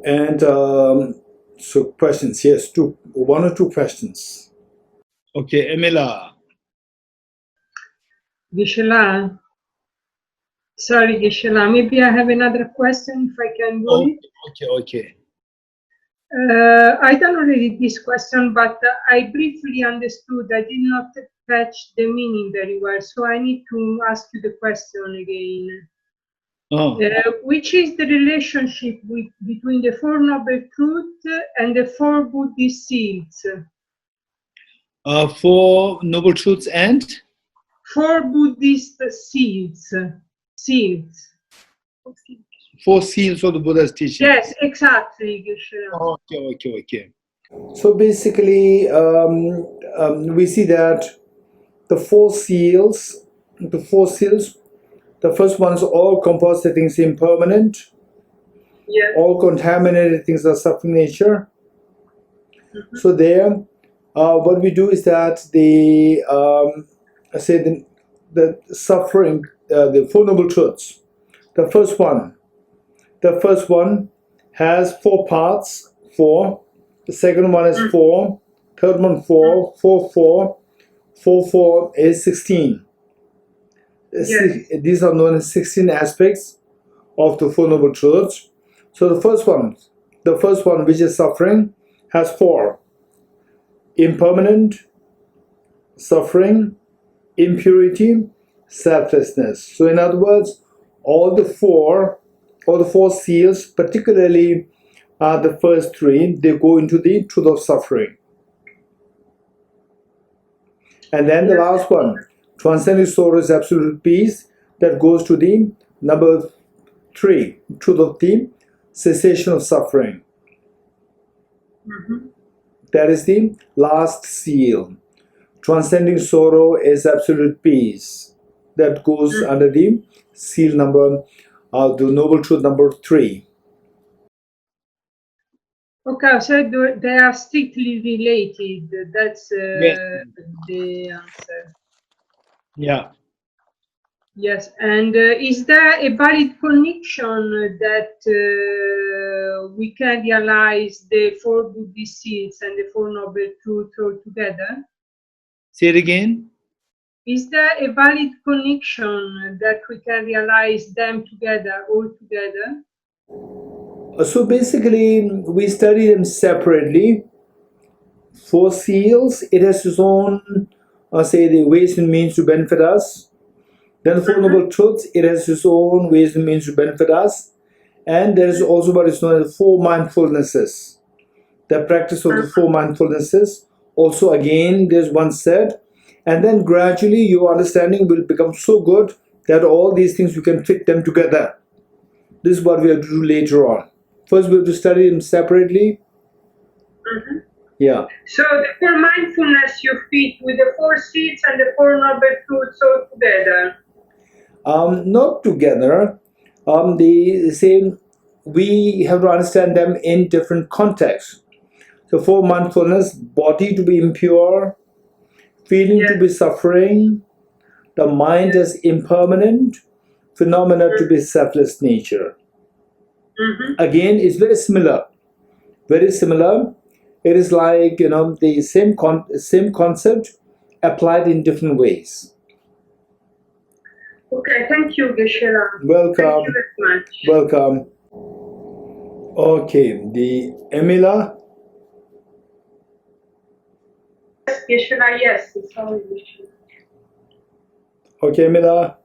And so questions, yes, one or two questions. Okay, Emila. Geshe, sorry, Geshe, maybe I have another question if I can do it. Okay. I don't read this question, but I briefly understood. I did not catch the meaning very well, so I need to ask you the question again. Which is the relationship between the Four Noble Truths and the Four Buddhist Seals? Four Noble Truths and? Four Buddhist Seals. Four seals of the Buddha's teaching. Yes, exactly. Okay. So basically, we see that the four seals, the first one is all composite things impermanent. Yes. All contaminated things are suffering nature. Mm-hmm. So there, what we do is that the suffering, the Four Noble Truths. The first one has 4 parts, 4. The second one is 4. Third one 4. 4 is 16. Yes. These are known as 16 aspects of the Four Noble Truths. So the first one, which is suffering, has 4: impermanent, suffering, impurity, selflessness. So in other words, all the four seals, particularly the first 3, they go into the truth of suffering. And then the last one, transcending sorrow is absolute peace, that goes to the number 3, truth of the cessation of suffering. Mm-hmm. That is the last seal. Transcending sorrow is absolute peace. That goes under the seal number, the Noble Truth number 3. Okay, so they are strictly related. That's the answer. Yeah. Yes, and is there a valid connection that we can realize the 4 Buddhist seals and the Four Noble Truths all together? Say it again. Is there a valid connection that we can realize them together, all together? So basically, we study them separately. 4 seals, it has its own, the ways and means to benefit us. Then Four Noble Truths, it has its own ways and means to benefit us. And there is also what is known as 4 mindfulnesses. The practice of the 4 mindfulnesses. Also, again, there's one set. And then gradually your understanding will become so good that all these things, you can fit them together. This is what we have to do later on. First, we have to study them separately. Mm-hmm. Yeah. So the 4 mindfulness you fit with the 4 seeds and the 4 Noble Truths all together? Not together. We have to understand them in different contexts. So 4 mindfulness, body to be impure, feeling to be suffering, the mind as impermanent, phenomena to be selfless nature. Mm-hmm. Again, it's very similar. Very similar. It is like, the same concept applied in different ways. Okay, thank you, Geshe. Welcome. Thank you very much. Welcome. Okay, the Emila. Yes, Geshe, yes. Sorry, Geshe. Okay, Emila.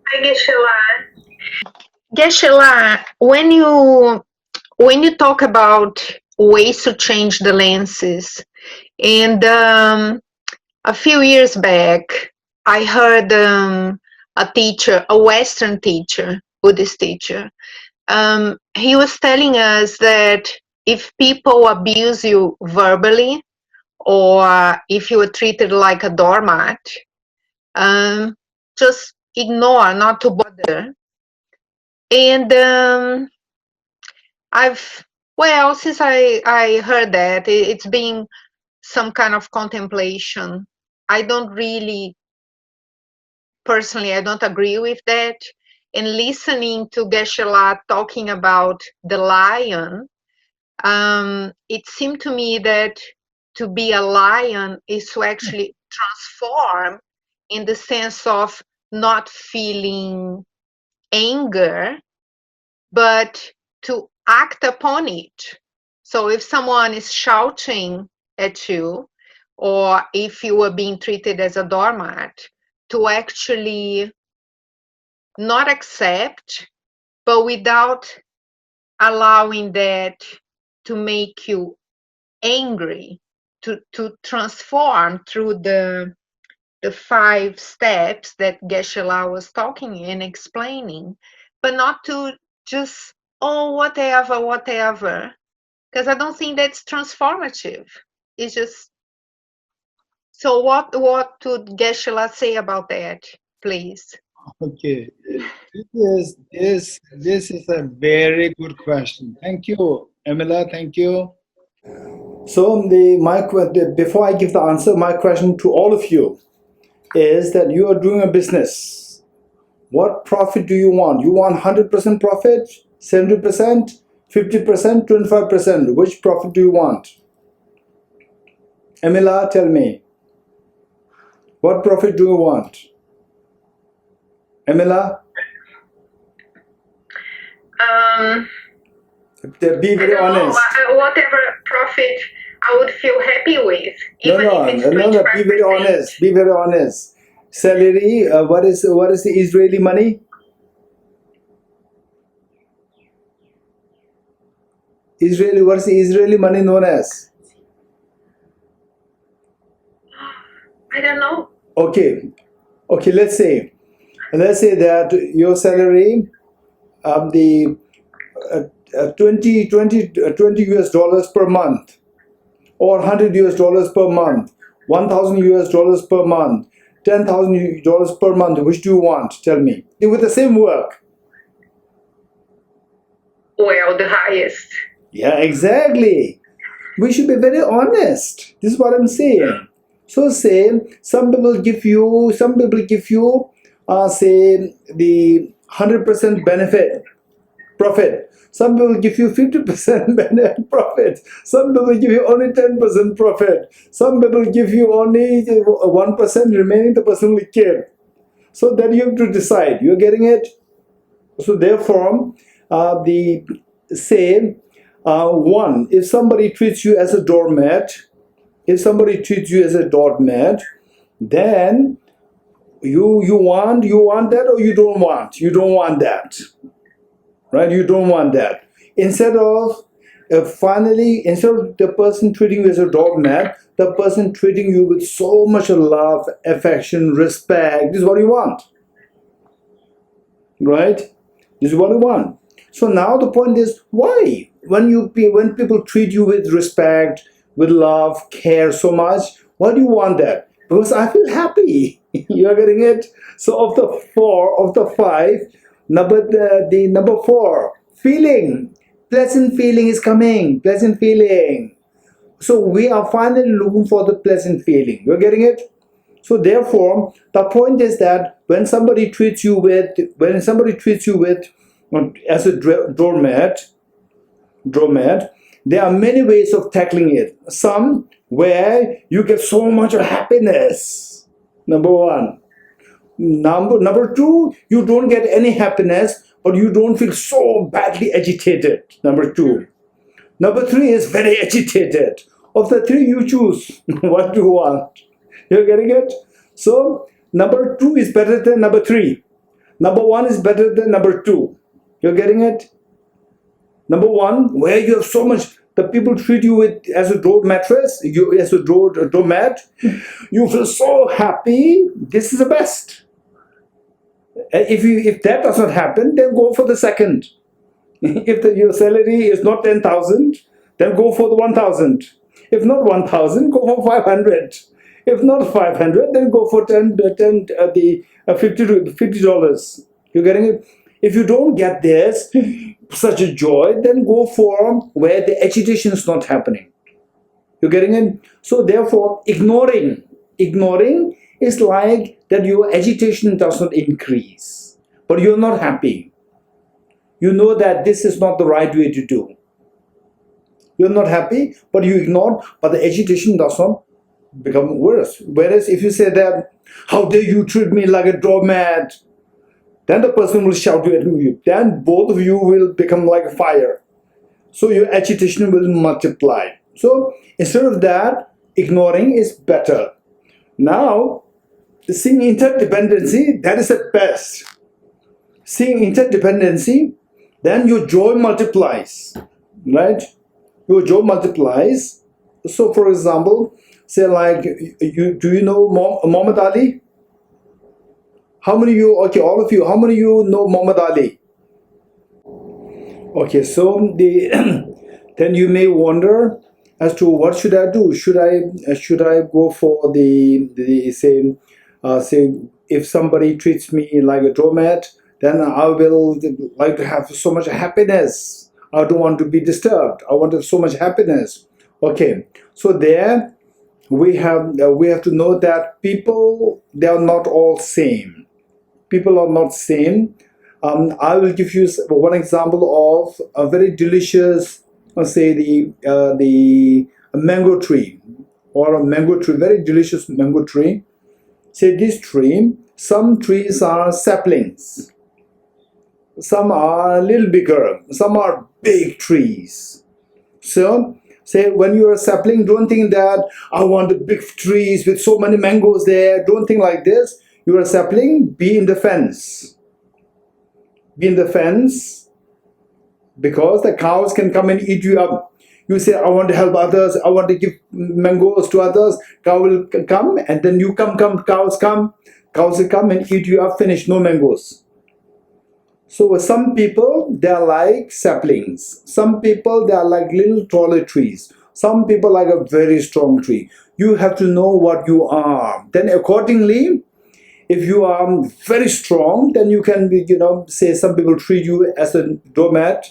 Hi, Geshe. Geshe, when you talk about ways to change the lenses, and a few years back, I heard a teacher, a Western teacher, Buddhist teacher. He was telling us that if people abuse you verbally, or if you were treated like a doormat, just ignore, not to bother. And since I heard that, it's been some kind of contemplation. I don't really, personally, I don't agree with that. and listening to Geshe talking about the lion, it seemed to me that to be a lion is to actually transform in the sense of not feeling anger, but to act upon it. So if someone is shouting at you, or if you are being treated as a doormat, to actually not accept, but without allowing that to make you angry, to transform through the 5 steps that Geshe was talking and explaining, but not to just, oh, whatever, because I don't think that's transformative. It's just, so what would Geshe say about that, please? Okay, this is a very good question. Thank you, Emila. Thank you. So before I give the answer, my question to all of you is that you are doing a business. What profit do you want? You want 100% profit, 70%, 50%, 25%? Which profit do you want? Emila, tell me. What profit do you want? Emila? Be very honest. Whatever profit I would feel happy with. Even if it's 25%. Be very honest. Be very honest. Salary. What is the Israeli money? What is the Israeli money known as? I don't know. Okay. Let's say that your salary, the 20 US dollars per month, or 100 US dollars per month, 1,000 US dollars per month, 10,000 dollars per month. Which do you want? Tell me. With the same work. Well, the highest. Yeah, exactly. We should be very honest. This is what I'm saying. So say some people give you say the 100% profit. Some people give you 50% profit. Some people give you only 10% profit. Some people give you only 1%, remaining the person will keep. So then you have to decide. You're getting it? So therefore, one, if somebody treats you as a doormat, then you want that, or you don't want that, right? You don't want that. Instead of the person treating you as a doormat, the person treating you with so much love, affection, respect. This is what you want, right? This is what you want. So now the point is, why? When people treat you with respect, with love, care so much, why do you want that? Because I feel happy. You are getting it? So of the 5, the number 4, feeling. Pleasant feeling is coming. Pleasant feeling. So we are finally looking for the pleasant feeling. You're getting it? So therefore, the point is that when somebody treats you with as a doormat, there are many ways of tackling it. Some where you get so much happiness. Number 1. Number 2, you don't get any happiness, but you don't feel so badly agitated. Number 2. Number 3 is very agitated. Of the 3, you choose what you want. You're getting it? So number 2 is better than number 3. Number 1 is better than number 2. You're getting it? Number 1, where you have so much, the people treat you as a doormat, you feel so happy. This is the best. If that does not happen, then go for the second. If your salary is not 10,000, then go for the 1,000. If not 1,000, go for 500. If not 500, then go for $50. You're getting it? If you don't get this, such a joy, then go for where the agitation is not happening. You're getting it? So therefore, ignoring is like that your agitation does not increase. but you're not happy. You know that this is not the right way to do. You're not happy, but you ignore, but the agitation does not become worse. Whereas if you say that, how dare you treat me like a doormat, then the person will shout at you. Then both of you will become like a fire. So your agitation will multiply. So instead of that, ignoring is better. Now, seeing interdependency, that is the best. Seeing interdependency, then your joy multiplies, right? Your joy multiplies. So, for example, say like, do you know Muhammad Ali? How many of you, okay, all of you, how many of you know Muhammad Ali? Okay, so then you may wonder as to what should I do? Should I go for the say if somebody treats me like a doormat, then I will like to have so much happiness. I don't want to be disturbed. I want so much happiness. Okay, so there we have to know that people, they are not all same. People are not same. I will give you one example of a very delicious, say the mango tree, or a mango tree, very delicious mango tree. Say this tree, some trees are saplings, some are a little bigger, some are big trees. So say when you're a sapling, don't think that I want the big trees with so many mangoes there. Don't think like this. You're a sapling, be in the fence. Be in the fence, because the cows can come and eat you up. You say, I want to help others, I want to give mangoes to others. Cow will come, and then you come, cows will come and eat you up, finish, no mangoes. So some people, they are like saplings. Some people, they are like little taller trees. Some people like a very strong tree. You have to know what you are. Then accordingly, if you are very strong, then you can be, say some people treat you as a doormat.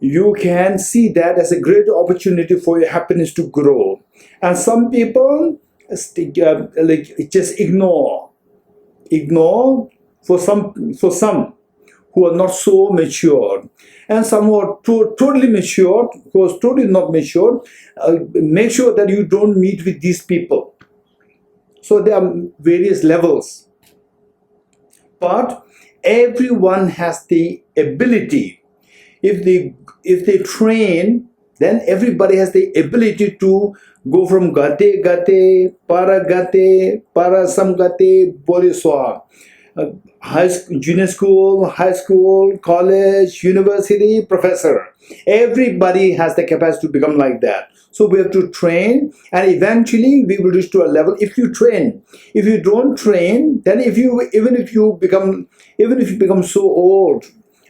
You can see that as a great opportunity for your happiness to grow. And some people just ignore for some who are not so mature, and some who are totally mature, who are totally not mature. Make sure that you don't meet with these people. So there are various levels, but everyone has the ability. If they train, then everybody has the ability to go from gate, para samgate, boriswa, junior school, high school, college, university, professor. Everybody has the capacity to become like that. So we have to train, and eventually we will reach to a level. If you train, if you don't train, then even if you become so old,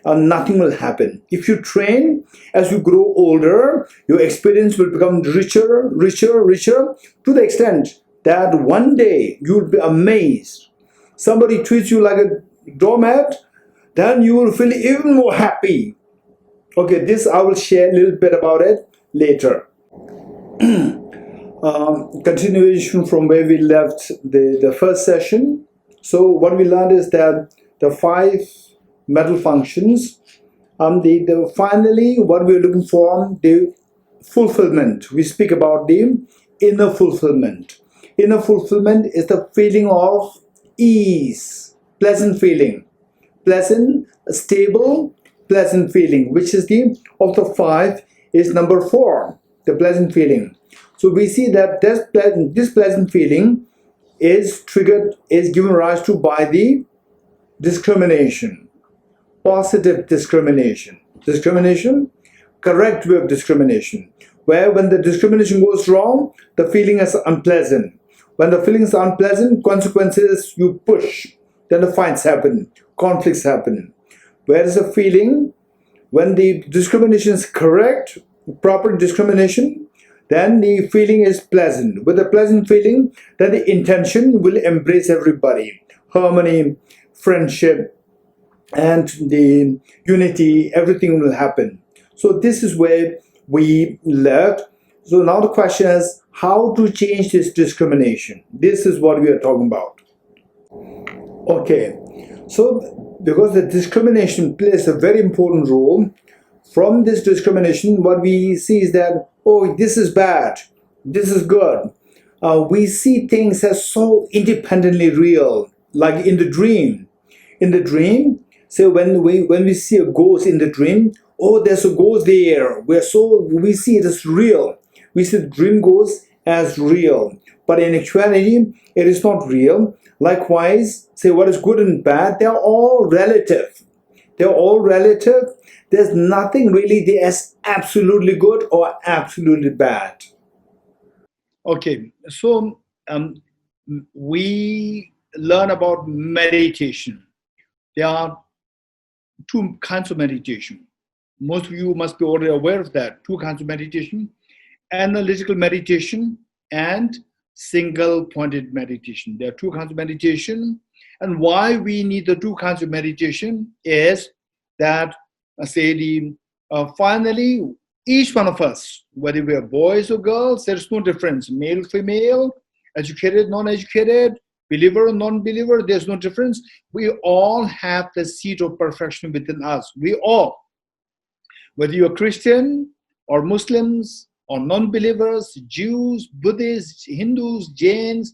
nothing will happen. If you train, as you grow older, your experience will become richer, to the extent that one day you will be amazed. Somebody treats you like a doormat, then you will feel even more happy. Okay, this I will share a little bit about it later. Continuation from where we left the first session. So what we learned is that the 5 mental functions, finally what we're looking for, the fulfillment. We speak about the inner fulfillment. Inner fulfillment is the feeling of ease, pleasant feeling, pleasant, stable, pleasant feeling, which is of the 5 is number 4, the pleasant feeling. So we see that this pleasant feeling is given rise to by the discrimination, positive discrimination, correct way of discrimination, where when the discrimination goes wrong, the feeling is unpleasant. When the feeling is unpleasant, consequences you push, then the fights happen, conflicts happen. Whereas a feeling, when the discrimination is correct, proper discrimination, then the feeling is pleasant. With a pleasant feeling, then the intention will embrace everybody. Harmony, friendship, and the unity, everything will happen. So this is where we left. So now the question is how to change this discrimination. This is what we are talking about. Okay, so because the discrimination plays a very important role, from this discrimination, what we see is that, oh, this is bad, this is good. We see things as so independently real, like in the dream. In the dream, say when we see a ghost in the dream, oh, there's a ghost there. We see it as real. We see the dream ghost as real, but in actuality, it is not real. Likewise, say what is good and bad, they're all relative. They're all relative. There's nothing really there as absolutely good or absolutely bad. Okay, so we learn about meditation. There are two kinds of meditation. Most of you must be already aware of that. Two kinds of meditation: analytical meditation and single pointed meditation. There are two kinds of meditation. And why we need the two kinds of meditation is that, finally, each one of us, whether we are boys or girls, there's no difference. Male, female, educated, non-educated, believer or non-believer, there's no difference. We all have the seed of perfection within us. We all, whether you're Christian or Muslims or non-believers, Jews, Buddhists, Hindus, Jains,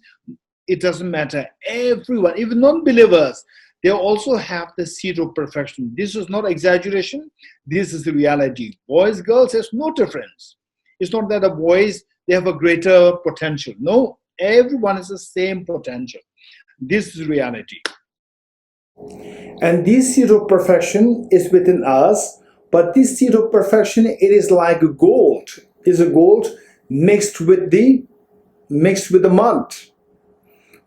it doesn't matter. Everyone, even non-believers, they also have the seed of perfection. This is not exaggeration. This is the reality. Boys, girls, there's no difference. It's not that the boys, they have a greater potential. No, everyone has the same potential. This is reality. And this seed of perfection is within us, but this seed of perfection, it is like gold. Is a gold mixed with the mud.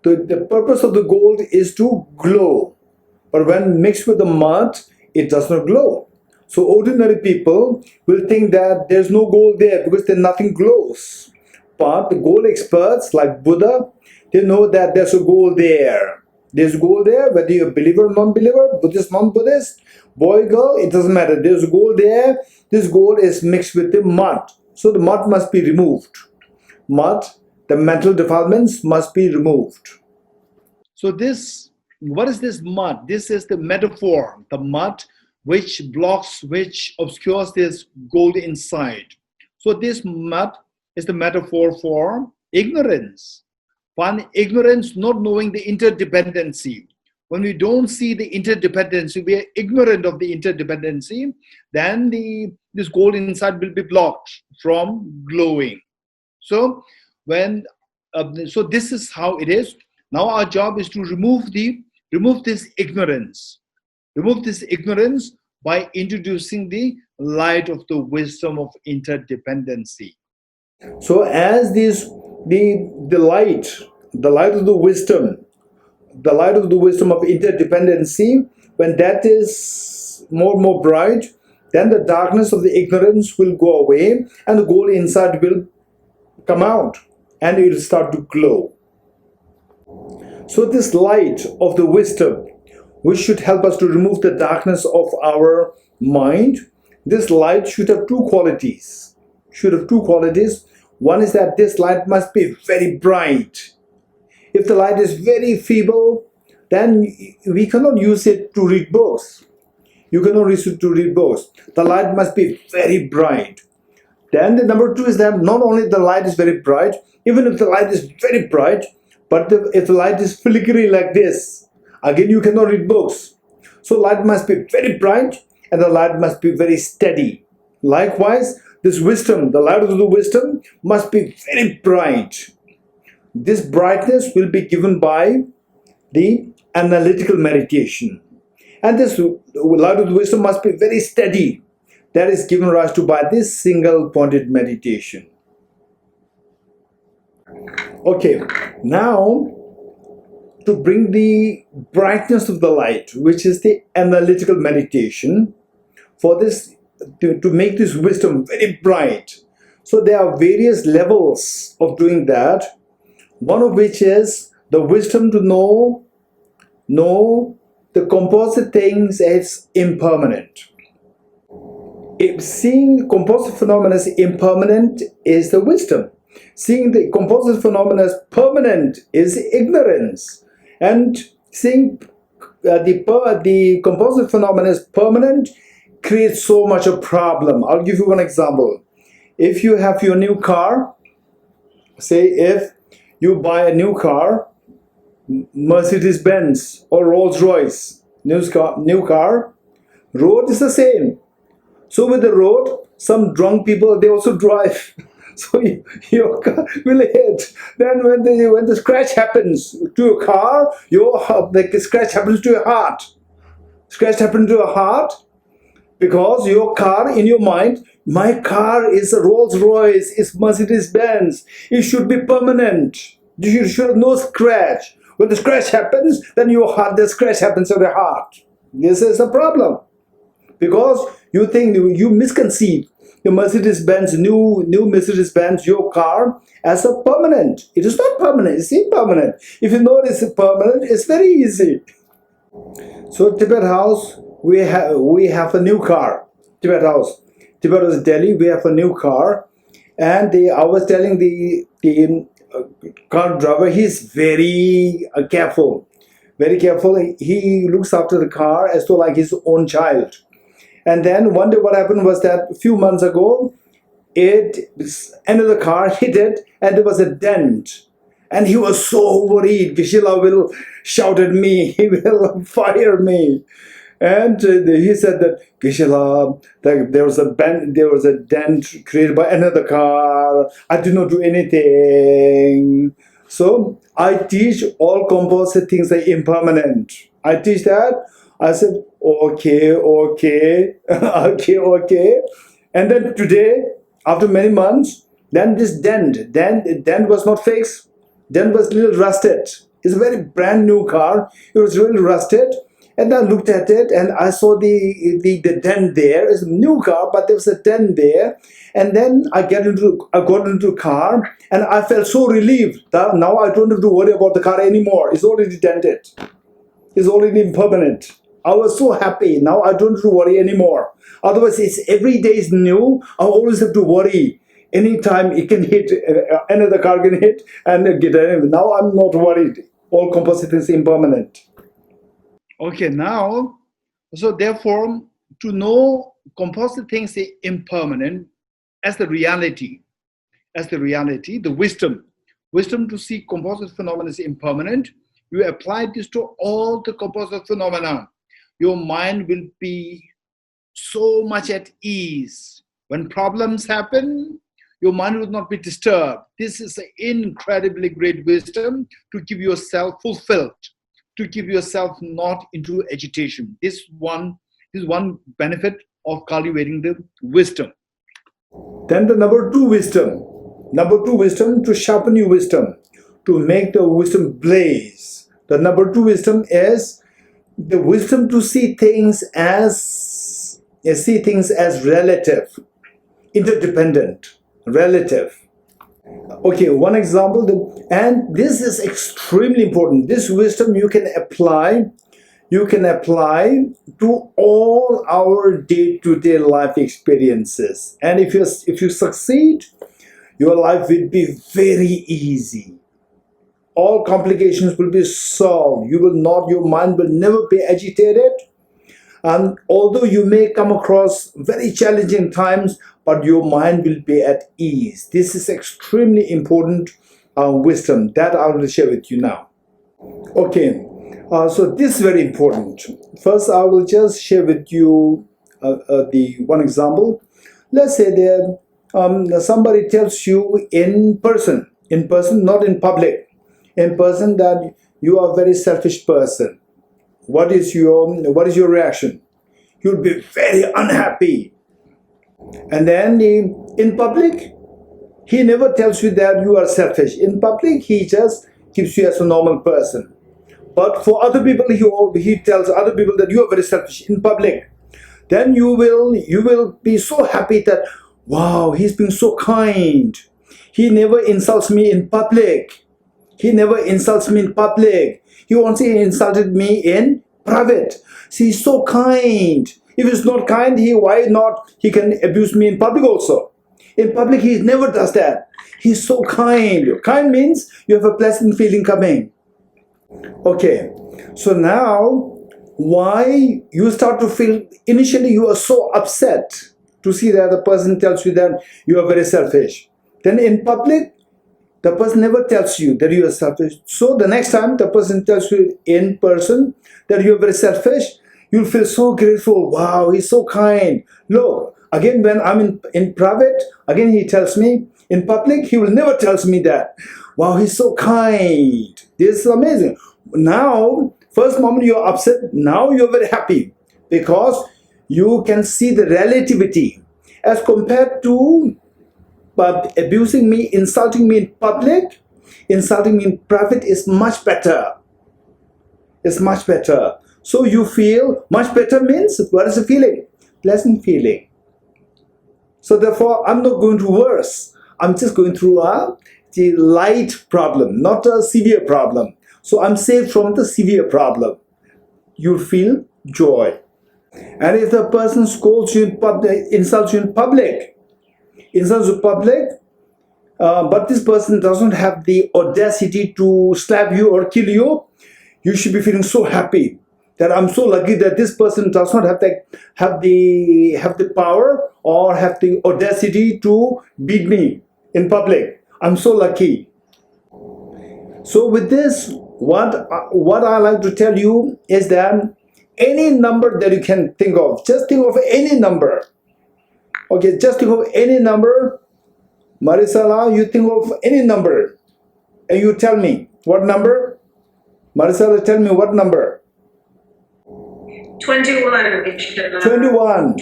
The purpose of the gold is to glow, but when mixed with the mud, it does not glow. So ordinary people will think that there's no gold there because then nothing glows. But the gold experts like Buddha, they know that there's a gold there. There's gold there, whether you're a believer or non-believer, Buddhist, non-Buddhist, boy, girl, it doesn't matter. There's gold there. This gold is mixed with the mud. So the mud must be removed. Mud, the mental defilements must be removed. So what is this mud? This is the metaphor, the mud which blocks, which obscures this gold inside. So this mud is the metaphor for ignorance. One, ignorance, not knowing the interdependency. When we don't see the interdependency, we are ignorant of the interdependency, then this gold inside will be blocked from glowing. So so this is how it is. Now our job is to remove this ignorance. Remove this ignorance by introducing the light of the wisdom of interdependency. So as the light of the wisdom of interdependency, when that is more and more bright, then the darkness of the ignorance will go away and the gold inside will come out and it will start to glow. So this light of the wisdom, which should help us to remove the darkness of our mind, this light should have two qualities. One is that this light must be very bright. If the light is very feeble, then we cannot use it to read books. You cannot use it to read books. The light must be very bright. Then the number two is that not only the light is very bright, even if the light is very bright, but if the light is flickery like this, again you cannot read books. So light must be very bright and the light must be very steady. Likewise, this wisdom, the light of the wisdom, must be very bright. This brightness will be given by the analytical meditation. And this light of the wisdom must be very steady. That is given rise to by this single pointed meditation. Okay, now to bring the brightness of the light, which is the analytical meditation, for this to make this wisdom very bright. So there are various levels of doing that. One of which is the wisdom to know the composite things as impermanent. If seeing composite phenomena as impermanent is the wisdom. Seeing the composite phenomena as permanent is ignorance. And Seeing the composite phenomenon is permanent creates so much a problem. I'll give you one example. If you have your new car, say if you buy a new car, Mercedes-Benz or Rolls-Royce, new car, road is the same. So with the road, some drunk people, they also drive. So your car will hit. Then when the scratch happens to your car, the scratch happens to your heart. Scratch happens to your heart because your car, in your mind, my car is a Rolls Royce, it's Mercedes-Benz. It should be permanent. You should have no scratch. When the scratch happens, then your heart, the scratch happens to the heart. This is a problem because you think you misconceive the Mercedes-Benz, new Mercedes-Benz, your car, as a permanent. It is not permanent, it's impermanent. If you know it's permanent, it's very easy. So Tibet House, we have a new car. Tibet House. Tibet House, Delhi, we have a new car. And I was telling the car driver, he's very careful. Very careful. He looks after the car as though like his own child. And then one day what happened was that a few months ago, another car hit it and there was a dent. And he was so worried. Geshe-la will shout at me. He will fire me. And he said that Geshe-la, there was a dent created by another car. I did not do anything. So I teach all composite things are impermanent. I teach that. I said, okay. And then today, after many months, then this dent was not fixed. Dent was a little rusted. It's a very brand new car. It was really rusted. And I looked at it and I saw the dent there. It's a new car, but there was a dent there. And then I got into the car and I felt so relieved that now I don't have to worry about the car anymore. It's already dented. It's already impermanent. I was so happy. Now I don't have to worry anymore. Otherwise, it's every day is new. I always have to worry. Anytime it can hit, another car can hit and get it. Now I'm not worried. All composite is impermanent. Okay, now, so therefore, to know composite things are impermanent as the reality, the wisdom to see composite phenomena is impermanent, you apply this to all the composite phenomena. Your mind will be so much at ease. When problems happen, your mind will not be disturbed. This is an incredibly great wisdom to keep yourself fulfilled, to keep yourself not into agitation. This is one benefit of cultivating the wisdom. Then the number two wisdom to sharpen your wisdom, to make the wisdom blaze. The number two wisdom is the wisdom to see things as relative, interdependent, relative. Okay, one example, and this is extremely important. This wisdom you can apply to all our day-to-day life experiences. And if you succeed, your life will be very easy. All complications will be solved. Your mind will never be agitated. And although you may come across very challenging times, but your mind will be at ease. This is extremely important wisdom that I will share with you now. Okay, so this is very important. First, I will just share with you the one example. Let's say that somebody tells you in person, not in public, in person that you are a very selfish person. What is your reaction? You'll be very unhappy. And then in public, he never tells you that you are selfish. In public, he just keeps you as a normal person. But for other people, he tells other people that you are very selfish in public. Then you will be so happy that, wow, he's being so kind. He never insults me in public. He only insulted me in private. See, he's so kind. If he's not kind, he can abuse me in public also. In public, he never does that. He's so kind. Kind means you have a pleasant feeling coming. Okay, so now why you start to feel, initially you are so upset to see that the person tells you that you are very selfish. Then in public, the person never tells you that you are selfish. So the next time the person tells you in person that you are very selfish, you'll feel so grateful. Wow, he's so kind. Look, again, when I'm in private, again he tells me. In public, he will never tells me that. Wow, he's so kind. This is amazing. Now, first moment you're upset, now you're very happy because you can see the relativity as compared to abusing me, insulting me in public. Insulting me in private is much better. It's much better. So you feel much better means, what is the feeling? Pleasant feeling. So therefore, I'm not going through worse. I'm just going through a light problem, not a severe problem. So I'm saved from the severe problem. You feel joy. And if the person scolds you in public, insults you in public, but this person doesn't have the audacity to slap you or kill you, you should be feeling so happy that I'm so lucky that this person does not have the power or have the audacity to beat me in public. I'm so lucky. So with this, what I like to tell you is that any number that you can think of, just think of any number. Okay, just think of any number. Marisala, you think of any number and you tell me what number. Marisala, tell me what number. 21.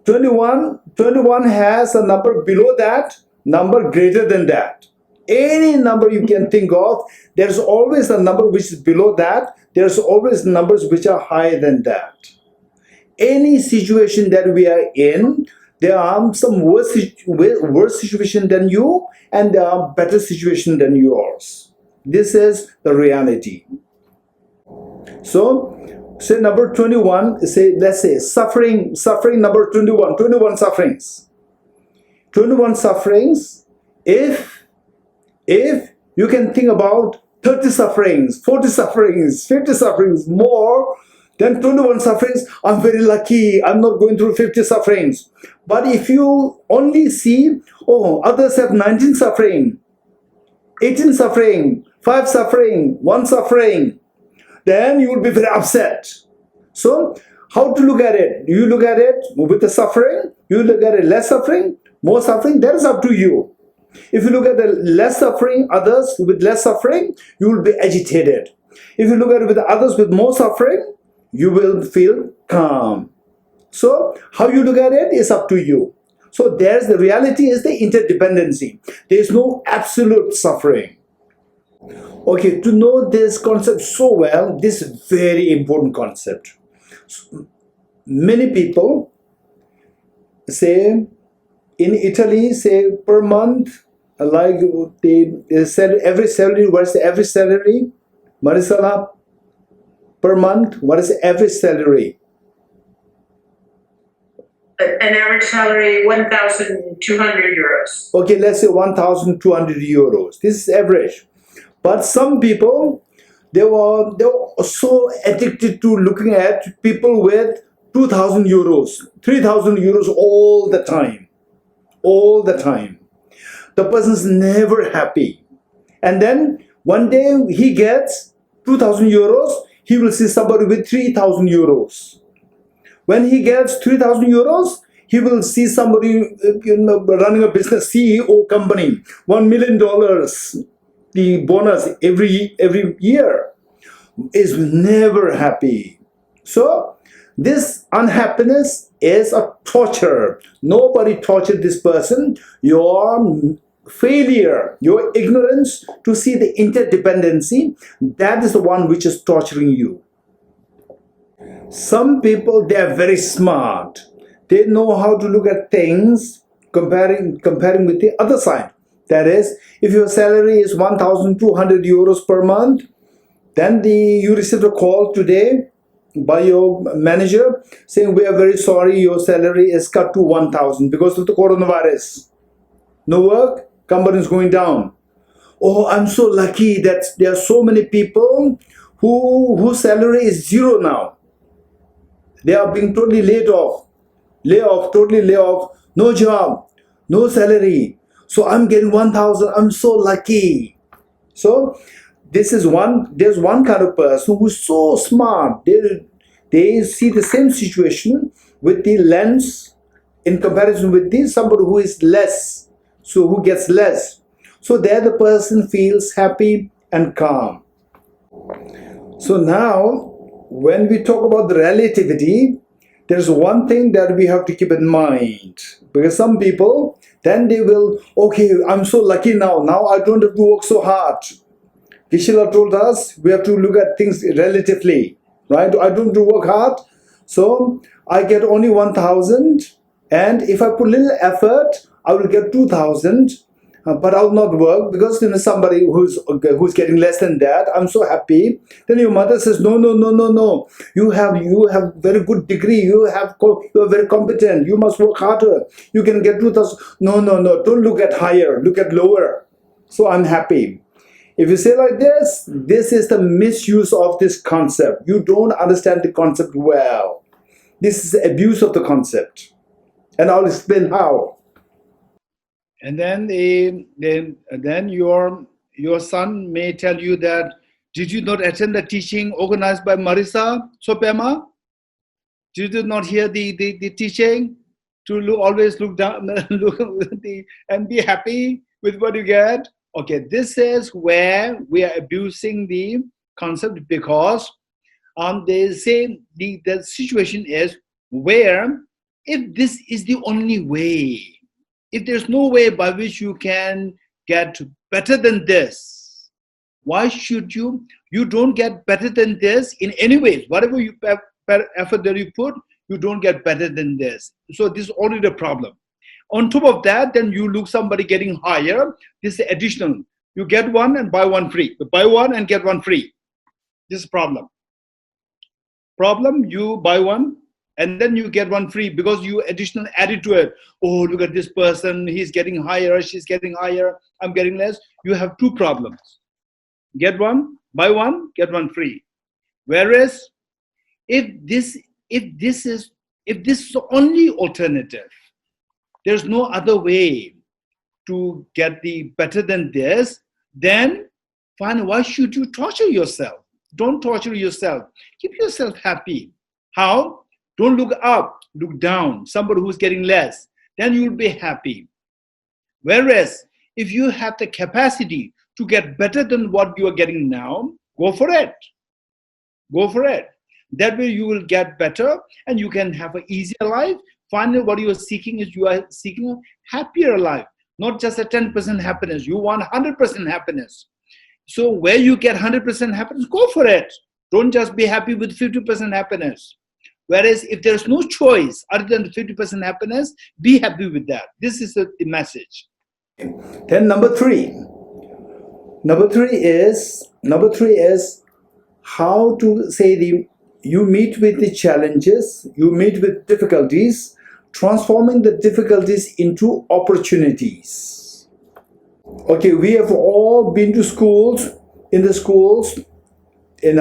21. 21 has a number below that, number greater than that. Any number you can think of, there's always a number which is below that. There's always numbers which are higher than that. Any situation that we are in, there are some worse situation than you, and there are better situation than yours. This is the reality. So, say number 21, let's say suffering number 21 sufferings. 21 sufferings, if you can think about 30 sufferings, 40 sufferings, 50 sufferings more than 21 sufferings, I'm very lucky, I'm not going through 50 sufferings. But if you only see, oh, others have 19 suffering, 18 suffering, 5 suffering, 1 suffering, then you will be very upset. So, how to look at it? Do you look at it with the suffering? You look at it less suffering, more suffering? That is up to you. If you look at the less suffering, others with less suffering, you will be agitated. If you look at it with others with more suffering, you will feel calm. So, how you look at it is up to you. So, there's the reality is the interdependency. There is no absolute suffering. Okay, to know this concept so well, this is a very important concept. Many people say in Italy, say per month, like they sell every salary. What is every salary? Marisala, per month, what is every salary? An average salary, 1,200 euros. Okay, let's say 1,200 euros. This is average. But some people, they were so addicted to looking at people with 2,000 euros, 3,000 euros all the time. All the time. The person's never happy. And then one day he gets 2,000 euros, he will see somebody with 3,000 euros. When he gets 3,000 euros, he will see somebody running a business, CEO company, $1 million, the bonus every year, is never happy. So this unhappiness is a torture. Nobody tortured this person. Your failure, your ignorance to see the interdependency, that is the one which is torturing you. Some people, they are very smart. They know how to look at things comparing with the other side. That is, if your salary is 1,200 euros per month, then you received a call today by your manager saying, we are very sorry, your salary is cut to 1,000 because of the coronavirus. No work, company is going down. oh, I'm so lucky that there are so many people whose salary is zero now. They are being totally totally laid off, no job, no salary. So I'm getting 1,000, I'm so lucky. So there's one kind of person who's so smart. They see the same situation with the lens in comparison with somebody who is less, so who gets less. So there the person feels happy and calm. So now, when we talk about the relativity, there's one thing that we have to keep in mind. Because some people, then they will, okay, I'm so lucky now. Now I don't have to work so hard. Geshe told us we have to look at things relatively, right? I don't have to work hard, so I get only 1,000. And if I put little effort, I will get 2,000. But I'll not work because somebody who's getting less than that, I'm so happy. Then your mother says, no. You have very good degree. You are very competent. You must work harder. You can get 2,000. No. Don't look at higher. Look at lower. So I'm happy. If you say like this is the misuse of this concept. You don't understand the concept well. This is abuse of the concept. And I'll explain how. And then your son may tell you that, did you not attend the teaching organized by Marisa Tso Pema? Did you not hear the teaching to always look down and be happy with what you get? Okay, this is where we are abusing the concept, because they say the situation is where, if this is the only way, if there's no way by which you can get better than this, why should you don't get better than this in any ways. Whatever effort that you put, you don't get better than this. So this is already the problem. On top of that, then you look somebody getting higher. This is additional. You get one and buy one free. You buy one and get one free. This is problem. You buy one and then you get one free because you additional added to it. Oh, look at this person. He's getting higher. She's getting higher. I'm getting less. You have two problems. Get one, buy one, get one free. Whereas if this is the only alternative, there's no other way to get the better than this, then fine, why should you torture yourself? Don't torture yourself. Keep yourself happy. How? Don't look up, look down, somebody who's getting less. Then you'll be happy. Whereas if you have the capacity to get better than what you are getting now, go for it. Go for it. That way you will get better and you can have an easier life. Finally, what you are seeking is you are seeking a happier life, not just a 10% happiness. You want 100% happiness. So where you get 100% happiness, go for it. Don't just be happy with 50% happiness. Whereas if there's no choice other than 50% happiness, be happy with that. This is the message. Then number three is how to say you meet with the challenges, you meet with difficulties, transforming the difficulties into opportunities. Okay, we have all been to schools, in the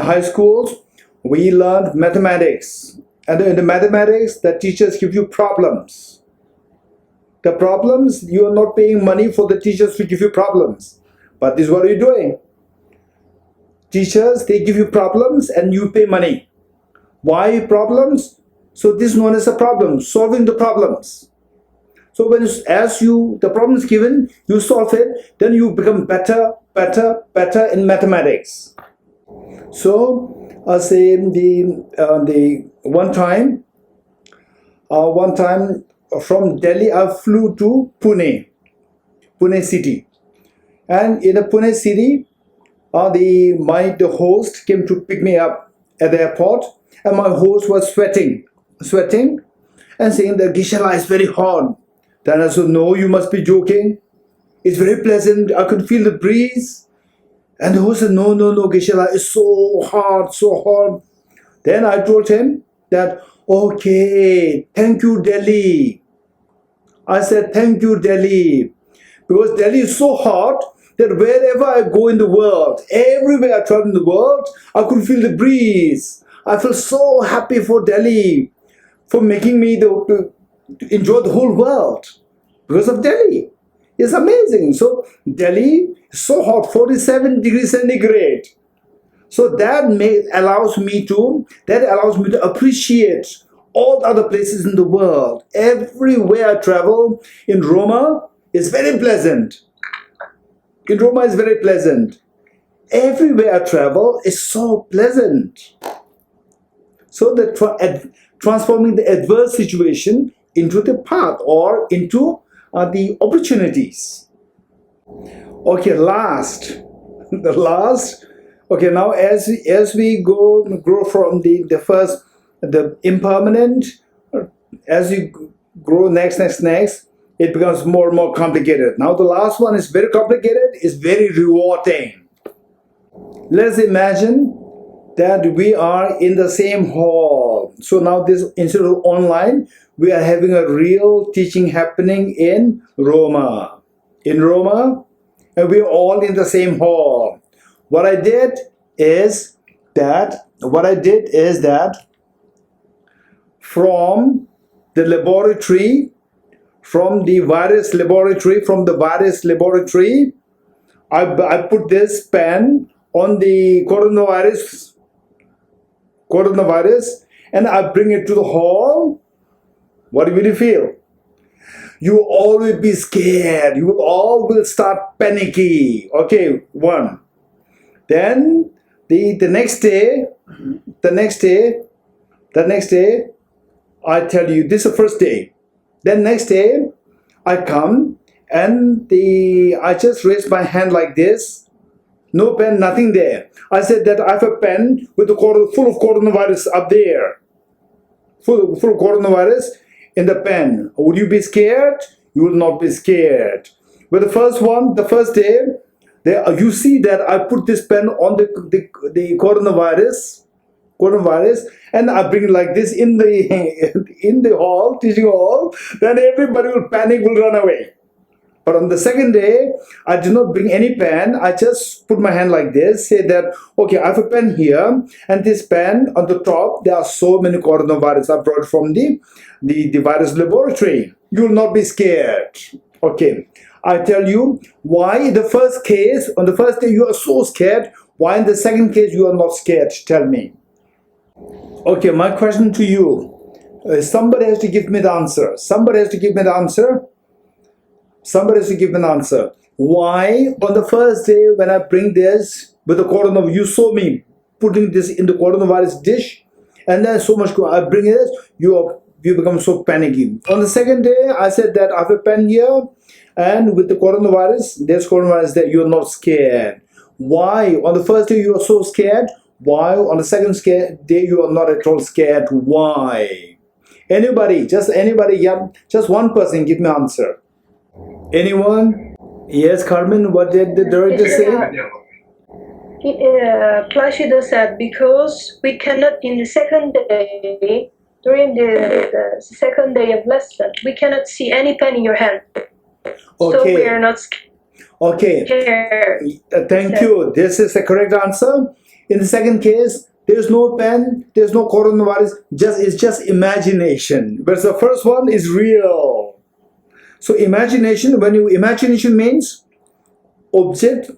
high schools, we learned mathematics. And in the mathematics, the teachers give you problems. The problems, you are not paying money for the teachers to give you problems. But this is what you're doing. Teachers, they give you problems and you pay money. Why problems? So this is known as a problem, solving the problems. So the problem is given, you solve it, then you become better in mathematics. So say the one time from Delhi I flew to Pune city, and in the Pune city the host came to pick me up at the airport, and my host was sweating and saying that Geshe is very hot. Then I said, no, you must be joking. It's very pleasant. I could feel the breeze. And the host said, no, Geshe is so hot. Then I told him that, okay, thank you, Delhi. I said, thank you, Delhi. Because Delhi is so hot that wherever I go in the world, everywhere I travel in the world, I could feel the breeze. I feel so happy for Delhi, for making me to enjoy the whole world because of Delhi. It's amazing. So Delhi is so hot, 47 degrees centigrade. So that allows me to appreciate all the other places in the world. Everywhere I travel, in Roma is very pleasant. In Roma is very pleasant. Everywhere I travel is so pleasant. So that transforming the adverse situation into the path or into the opportunities. Okay, the last. Okay, now as we grow from the impermanent, as you grow next, it becomes more and more complicated. Now the last one is very complicated, is very rewarding. Let's imagine that we are in the same hall. So now this, instead of online, we are having a real teaching happening in Roma. In Roma, and we're all in the same hall. What I did is that from the laboratory, from the virus laboratory, I put this pen on the coronavirus, and I bring it to the hall. What will you feel? You will always be scared. You will all will start panicky. Okay, one. Then the next day, I tell you, this is the first day. Then next day, I come and I just raise my hand like this. No pen, nothing there. I said that I have a pen with full of coronavirus up there. Full of coronavirus in the pen. Would you be scared? You will not be scared. But the first day, you see that I put this pen on the coronavirus, and I bring it like this in the hall, teaching hall. Then everybody will panic, will run away. But on the second day, I did not bring any pen. I just put my hand like this, say that, okay, I have a pen here, and this pen on the top, there are so many coronavirus I brought from the virus laboratory. You will not be scared. Okay, I tell you why on the first day you are so scared. Why in the second case you are not scared? Tell me. Okay, my question to you. Somebody has to give me the answer. Somebody has to give me an answer. Why on the first day when I bring this with the coronavirus, you saw me putting this in the coronavirus dish, and then so much I bring it, you become so panicky. On the second day, I said that I have a pen here, and with the coronavirus, there's coronavirus there, you're not scared. Why on the first day you are so scared? Why on the second day you are not at all scared? Why? Anybody, yeah, just one person, give me an answer. Anyone? Yes, Carmen, what did the director say? Placido said, because we cannot, in the second day, during the second day of lesson, we cannot see any pen in your hand. Okay. So we are not scared. Okay. Thank you. This is the correct answer. In the second case, there's no pen, there's no coronavirus, it's just imagination. Whereas the first one is real. So imagination means object,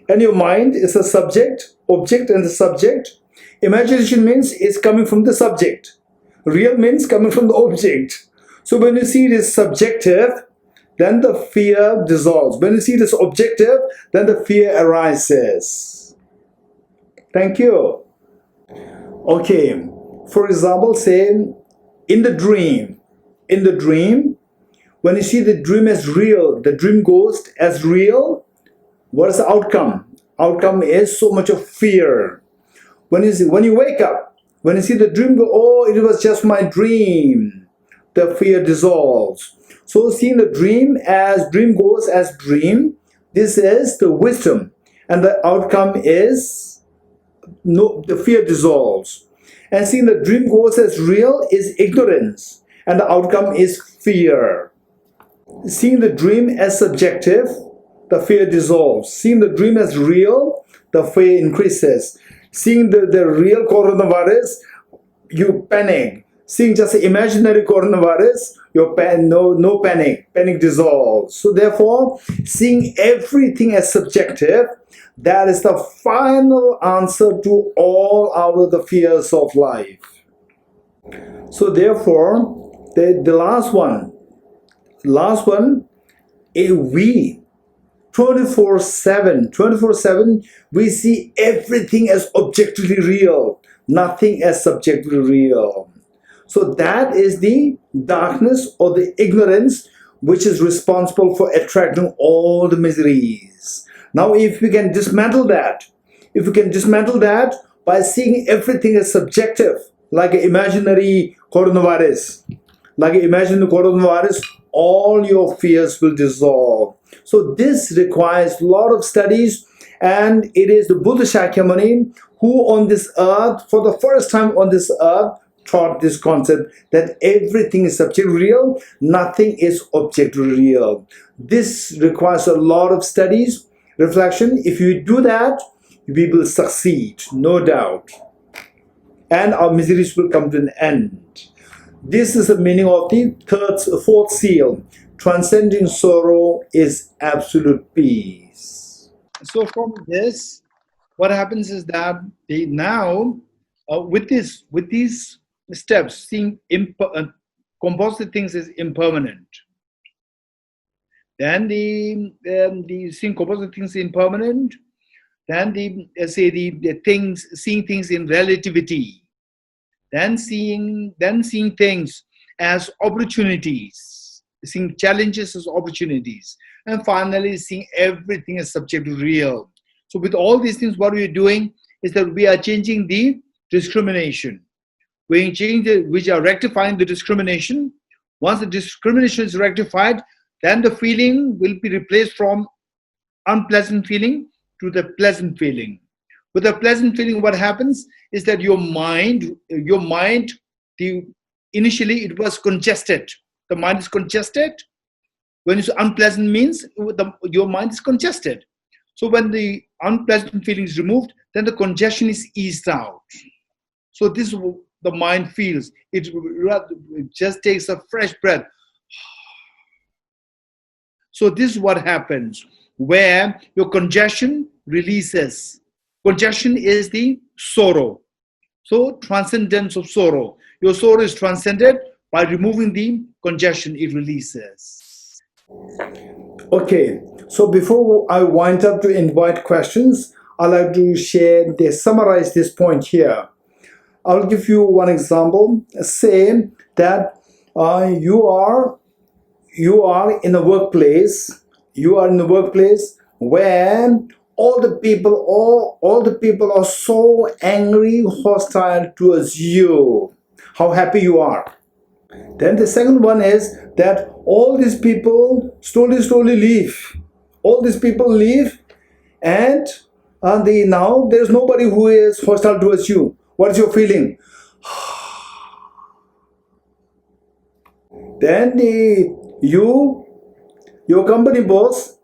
and your mind is a subject, object and the subject. Imagination means it's coming from the subject. Real means coming from the object. So when you see it is subjective, then the fear dissolves. When you see it as objective, then the fear arises. Thank you. Okay, for example, say in the dream, when you see the dream as real, the dream ghost as real, what is the outcome? Outcome is so much of fear. When you wake up, when you see the dream go, oh, it was just my dream, the fear dissolves. So seeing the dream ghost as dream, this is the wisdom, and the outcome is the fear dissolves. And seeing the dream ghost as real is ignorance, and the outcome is fear. Seeing the dream as subjective, the fear dissolves. Seeing the dream as real, the fear increases. Seeing the real coronavirus, you panic. Seeing just the imaginary coronavirus, no panic. Panic dissolves. So therefore, seeing everything as subjective, that is the final answer to all our the fears of life. So therefore, the last one, we 24/7, we see everything as objectively real, nothing as subjectively real. So that is the darkness or the ignorance which is responsible for attracting all the miseries. Now, if we can dismantle that, by seeing everything as subjective, like an imaginary coronavirus, all your fears will dissolve. So this requires a lot of studies, and it is the Buddha Shakyamuni who on this earth, for the first time on this earth, taught this concept that everything is subjectively real, nothing is objectively real. This requires a lot of studies, reflection. If you do that, we will succeed, no doubt. And our miseries will come to an end. This is the meaning of the fourth seal. Transcending sorrow is absolute peace. So from this, what happens is that now, with these steps, seeing composite things is impermanent. Then the seeing composite things impermanent. Then the seeing things in relativity. Then seeing things as opportunities, seeing challenges as opportunities, and finally seeing everything as subjectively real. So with all these things, what we are doing is that we are changing the discrimination. We are rectifying the discrimination. Once the discrimination is rectified, then the feeling will be replaced from unpleasant feeling to the pleasant feeling. With the pleasant feeling, what happens is that your mind, initially it was congested. The mind is congested. When it's unpleasant means your mind is congested. So when the unpleasant feeling is removed, then the congestion is eased out. So this is what the mind feels. It just takes a fresh breath. So this is what happens, where your congestion releases. Congestion is the sorrow. So transcendence of sorrow. Your sorrow is transcended by removing the congestion, it releases. Okay, so before I wind up to invite questions, I'd like to summarize this point here. I'll give you one example. Say that you are in a workplace. You are in a workplace where all the people are so angry, hostile towards you. How happy you are. Then the second one is that all these people slowly leave. All these people leave, and now there's nobody who is hostile towards you. What is your feeling? Then your company boss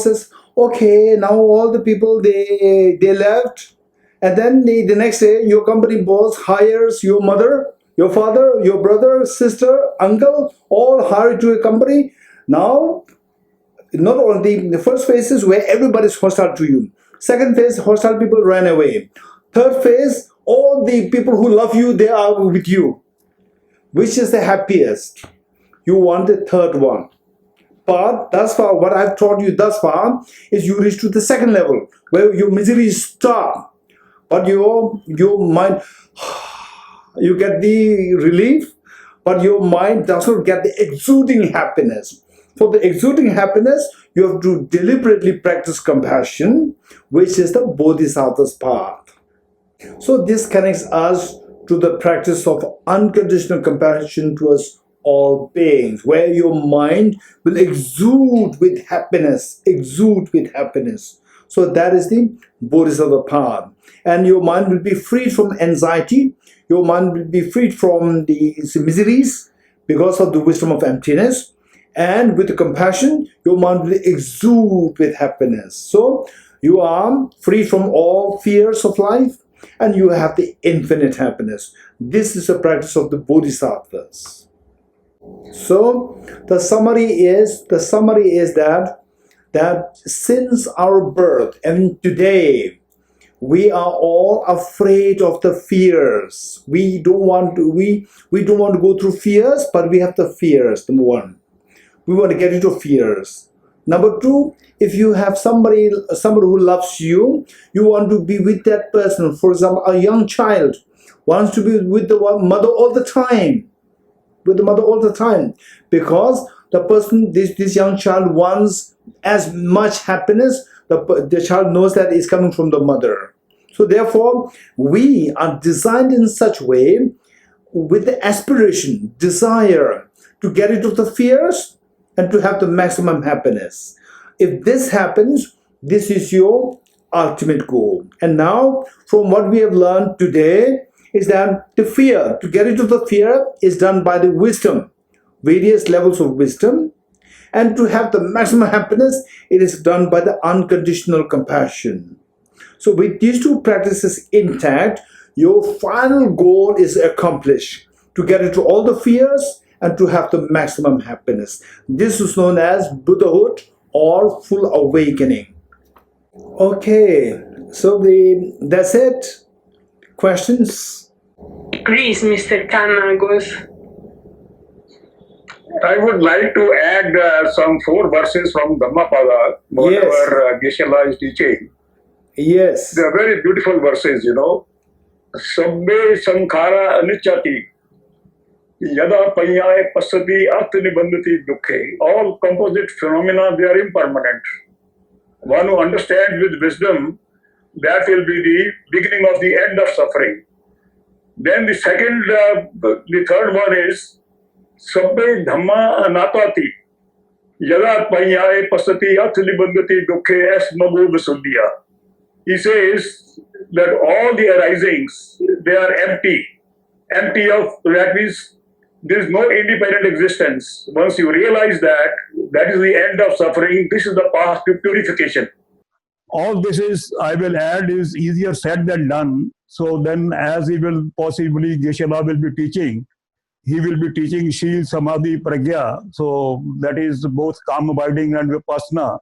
says, okay, now all the people they left, and then the next day your company boss hires your mother, your father, your brother, sister, uncle, all hired to a company. Now, not only the first phase is where everybody is hostile to you. Second phase, hostile people ran away. Third phase, all the people who love you, they are with you. Which is the happiest? You want the third one. But thus far, what I've taught you thus far is you reach to the second level, where your misery is stopped. But your mind, you get the relief, but your mind does not get the exuding happiness. For the exuding happiness, you have to deliberately practice compassion, which is the Bodhisattva's path. So this connects us to the practice of unconditional compassion towards all beings, where your mind will exude with happiness. So that is the Bodhisattva path. And your mind will be freed from anxiety. Your mind will be freed from the miseries because of the wisdom of emptiness. And with compassion, your mind will exude with happiness. So you are free from all fears of life, and you have the infinite happiness. This is the practice of the Bodhisattvas. So the summary is that since our birth and today, we are all afraid of the fears. We don't want to go through fears, but we have the fears. Number one, we want to get into fears. Number two, if you have somebody who loves you, you want to be with that person. For example, a young child wants to be with the mother all the time, because the person, this young child wants as much happiness. The child knows that it's coming from the mother. So therefore, we are designed in such way with the aspiration, desire to get rid of the fears and to have the maximum happiness. If this happens, this is your ultimate goal. And now, from what we have learned today, is that to get rid of the fear is done by the wisdom, various levels of wisdom. And to have the maximum happiness, it is done by the unconditional compassion. So with these two practices intact, your final goal is accomplished, to get into all the fears and to have the maximum happiness. This is known as Buddhahood or full awakening. Okay, so that's it. Questions? Please, Mr. Khanna goes. I would like to add some 4 verses from Dhammapada, whatever Geshe is teaching. Yes. They are very beautiful verses, you know. Sabbe sankhara anichati, yada panyaye pasati atnibandhati dukhe. All composite phenomena, they are impermanent. One who understands with wisdom, that will be the beginning of the end of suffering. Then the third one is Sabbe dhamma anatati, yada panyaye pasati atnibandhati dukhe es mabu visuddhiya. He says that all the arisings, they are empty of, that means there is no independent existence. Once you realize that, that is the end of suffering. This is the path to purification. All this is, I will add, is easier said than done. So then, as he will possibly, Geshe will be teaching, he will be teaching Shil, Samadhi, Pragya. So that is both calm abiding and Vipassana.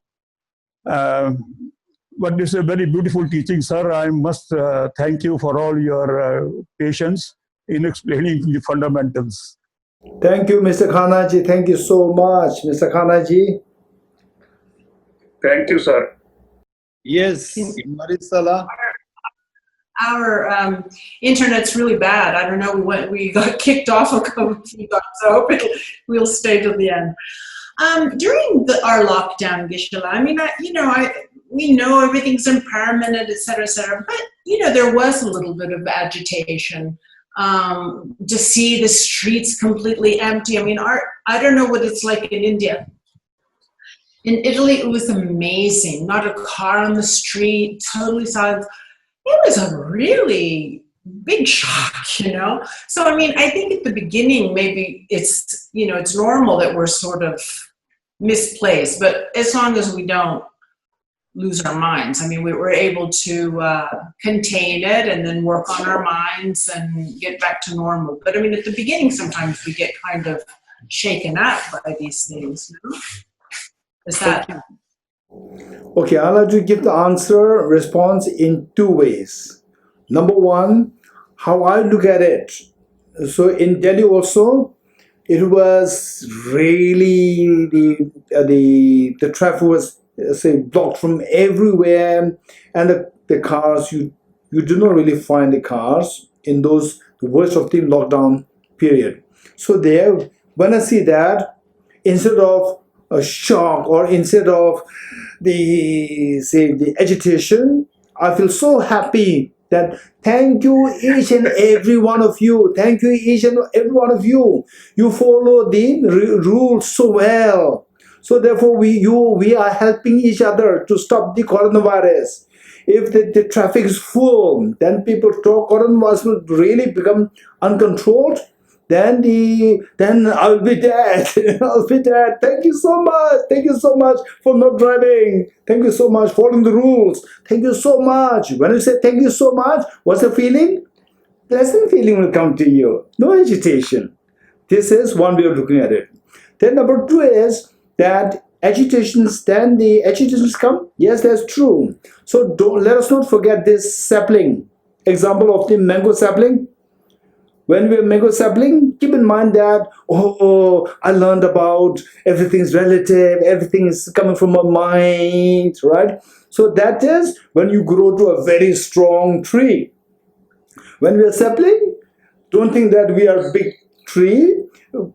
But this is a very beautiful teaching, sir. I must thank you for all your patience in explaining the fundamentals. Thank you, Mr. Khannaji. Thank you so much, Mr. Khannaji. Thank you, sir. Yes, Marisala. Our internet's really bad. I don't know. We got kicked off a couple of times, so I hope we'll stay till the end. During our lockdown, Geshe, I mean, we know everything's impermanent, et cetera, but, there was a little bit of agitation to see the streets completely empty. I mean, I don't know what it's like in India. In Italy, it was amazing. Not a car on the street, totally silent. It was a really big shock, So, I mean, I think at the beginning, maybe it's, it's normal that we're sort of misplaced, but as long as we don't lose our minds. I mean, we were able to contain it and then work on our minds and get back to normal. But I mean, at the beginning, sometimes we get kind of shaken up by these things. Is that? Okay, I'd like to give the response in 2 ways. Number one, how I look at it. So in Delhi also, it was really the traffic was blocked from everywhere, and the cars, you do not really find the cars in the worst of the lockdown period. So there, when I see that, instead of a shock or instead of the agitation, I feel so happy that thank you each and every one of you. Thank you each and every one of you. You follow the rules so well. So therefore, we are helping each other to stop the coronavirus. If the traffic is full, then people talk, coronavirus will really become uncontrolled. then I'll be dead. I'll be dead. Thank you so much. Thank you so much for not driving. Thank you so much for following the rules. Thank you so much. When you say thank you so much, what's the feeling? Pleasant feeling will come to you. No agitation. This is one way of looking at it. Then number two is that agitations, then the agitations come. Yes, that's true. So let us not forget this sapling. Example of the mango sapling. When we're mango sapling, keep in mind that, I learned about everything's relative, everything is coming from my mind, right? So that is when you grow to a very strong tree. When we are sapling, don't think that we are a big tree.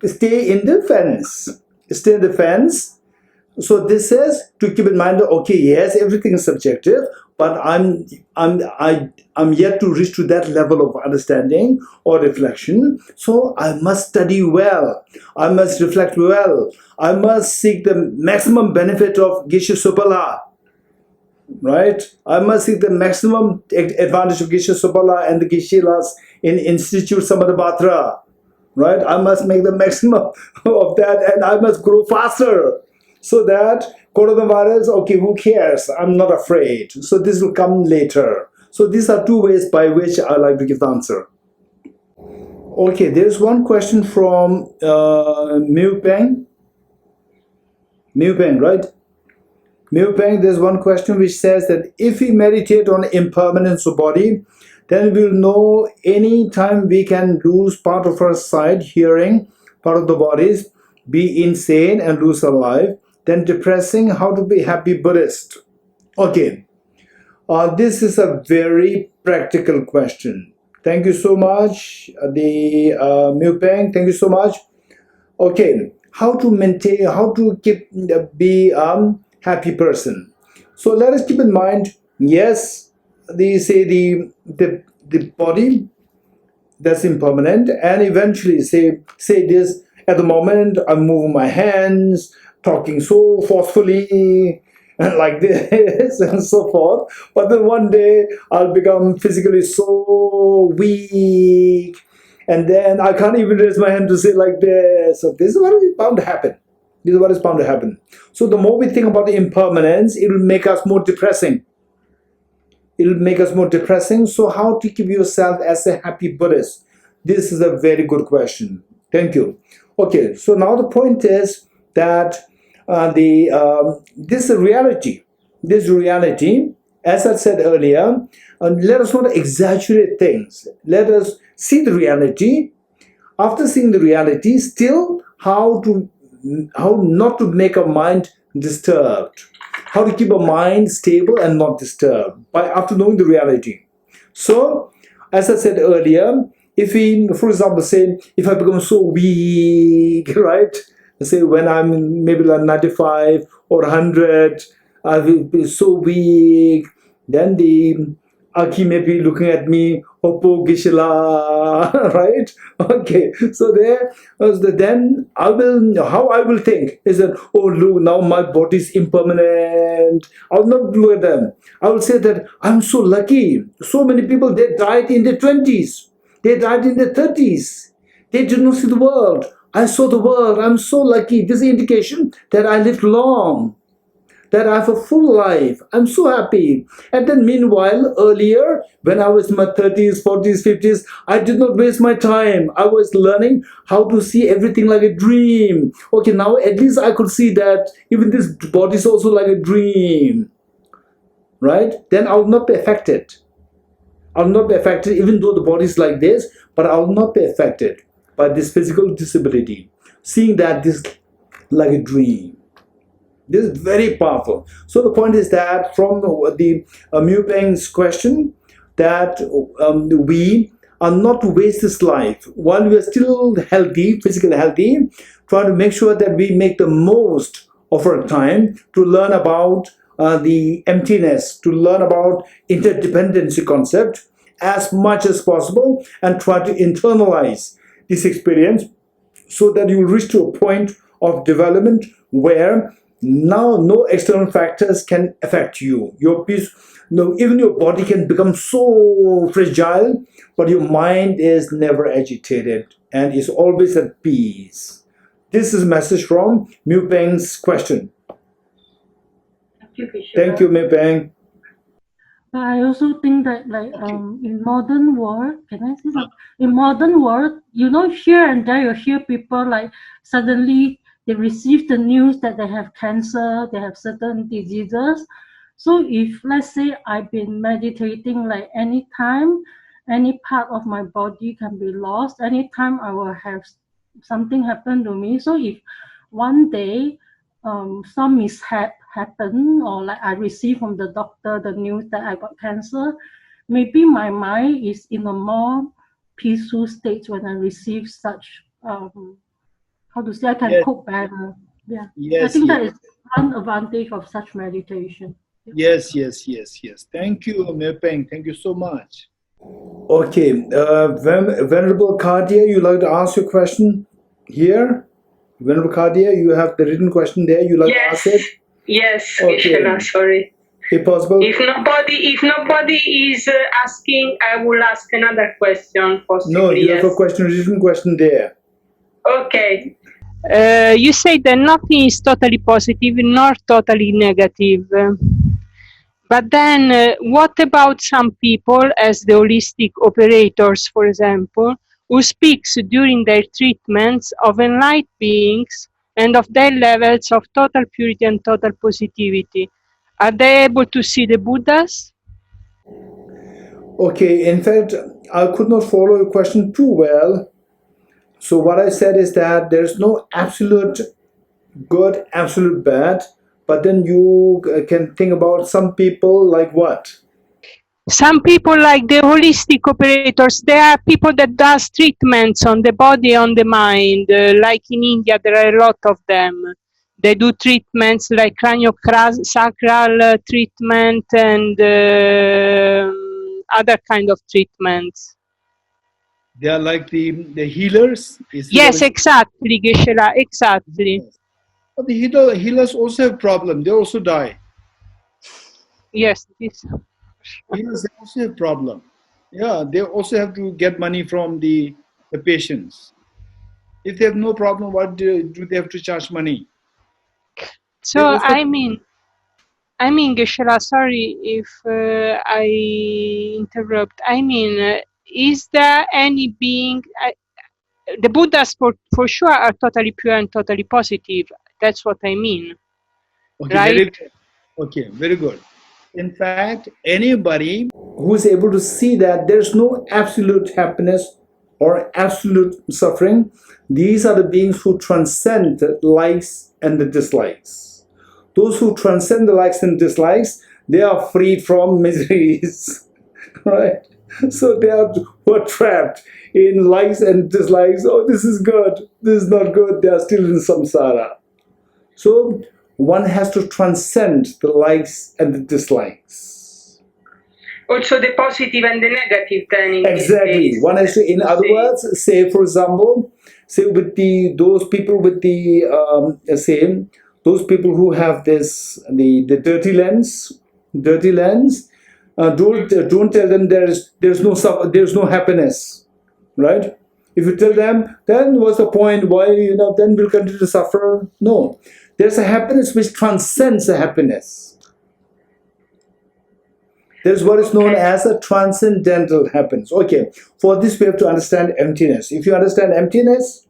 Stay in the fence. Stay in the fence. So this is to keep in mind that, okay, yes, everything is subjective, but I'm yet to reach to that level of understanding or reflection. So I must study well. I must reflect well. I must seek the maximum benefit of Geshe Sopala. Right? I must seek the maximum advantage of Geshe Sopala and the Geshe-las in Institute Samadhabhatra. Right? I must make the maximum of that, and I must grow faster. So that coronavirus, okay, who cares? I'm not afraid. So this will come later. So these are two ways by which I like to give the answer. Okay, there's one question from Miu Peng. Miu Peng, right? Miu Peng, there's one question which says that if we meditate on impermanence of body, then we'll know any time we can lose part of our sight, hearing, part of the bodies, be insane and lose our life. Then depressing, how to be happy Buddhist. Okay, this is a very practical question. Thank you so much, Miu Peng, thank you so much. Okay, how to maintain, how to be happy person. So let us keep in mind, yes, they say the body, that's impermanent, and eventually say this, at the moment I'm moving my hands, talking so forcefully and like this and so forth, but then one day I'll become physically so weak, and then I can't even raise my hand to say like this. So this is what is bound to happen. This is what is bound to happen. So the more we think about the impermanence, it will make us more depressing. It will make us more depressing. So how to keep yourself as a happy Buddhist? This is a very good question. Thank you. Okay, so now the point is that this reality, as I said earlier, let us not exaggerate things. Let us see the reality. After seeing the reality, still how not to make our mind disturbed, how to keep our mind stable and not disturbed after knowing the reality. So, as I said earlier, if we, for example, say, if I become so weak, right? Say when I'm maybe like 95 or 100, I will be so weak. Then the Aki may be looking at me, Oppo Gishila, right? Okay, so then how I will think is that, oh look, now my body is impermanent. I'll not look at them. I will say that I'm so lucky. So many people, they died in their 20s. They died in their 30s. They did not see the world. I saw the world. I'm so lucky. This is an indication that I lived long, that I have a full life. I'm so happy. And then meanwhile, earlier, when I was in my 30s, 40s, 50s, I did not waste my time. I was learning how to see everything like a dream. Okay, now at least I could see that even this body is also like a dream. Right? Then I will not be affected. I will not be affected even though the body is like this, but I will not be affected by this physical disability. Seeing that this like a dream. This is very powerful. So the point is that from the Miu Peng's question, that we are not to waste this life. While we are still healthy, physically healthy, try to make sure that we make the most of our time to learn about the emptiness, to learn about interdependency concept as much as possible, and try to internalize this experience so that you reach to a point of development where Now, no external factors can affect you. Your peace, no, even your body can become so fragile, but your mind is never agitated and is always at peace. This is a message from Mu Peng's question. Thank you, Mu Peng. I also think that in modern world, can I say something? In modern world, here and there you hear people like suddenly they receive the news that they have cancer, they have certain diseases. So if let's say I've been meditating, like anytime, any part of my body can be lost, anytime I will have something happen to me. So if one day some mishap happen, or like I receive from the doctor the news that I got cancer, maybe my mind is in a more peaceful state when I receive such how to say, I can cope better. Yeah. I think that is one advantage of such meditation. Yes. Thank you, Mu Peng. Thank you so much. Okay, Venerable Kadia, you like to ask your question here? Venerable Kadia, you have the written question there. You like to ask it? Yes, Okay. Geshe-la, sorry. If possible. If nobody is asking, I will ask another question. Possibly, No, you yes. have a written question there. Okay. You say that nothing is totally positive nor totally negative. But then, what about some people, as the holistic operators, for example, who speaks during their treatments of enlightened beings and of their levels of total purity and total positivity? Are they able to see the Buddhas? Okay, in fact, I could not follow your question too well. So what I said is that there's no absolute good, absolute bad, but then you can think about some people like what? Some people, like the holistic operators, they are people that does treatments on the body, on the mind. Like in India, there are a lot of them. They do treatments like craniosacral treatment and other kind of treatments. They are like the healers. Yes, exactly, Geshe-la, exactly. But the healers also have problem. They also die. Yes, this. Healers, they also have problem. Yeah, they also have to get money from the patients. If they have no problem, what do they have to charge money? So I mean, Geshe-la, sorry if I interrupt. I mean, is there any being? The Buddhas, for sure, are totally pure and totally positive. That's what I mean. Okay, right? Very good. In fact, anybody who is able to see that there's no absolute happiness or absolute suffering, these are the beings who transcend the likes and the dislikes. Those who transcend the likes and dislikes, they are freed from miseries, right? So they are were trapped in likes and dislikes. Oh, this is good, this is not good. They are still in samsara. So one has to transcend the likes and the dislikes. Also the positive and the negative then. Exactly. One has to, in other words, say for example, say with those people with the those people who have this the dirty lens, don't tell them there's no happiness, right? If you tell them, then what's the point? Why then we'll continue to suffer? No, there's a happiness which transcends the happiness. There's what is known as a transcendental happiness. Okay, for this we have to understand emptiness. If you understand emptiness,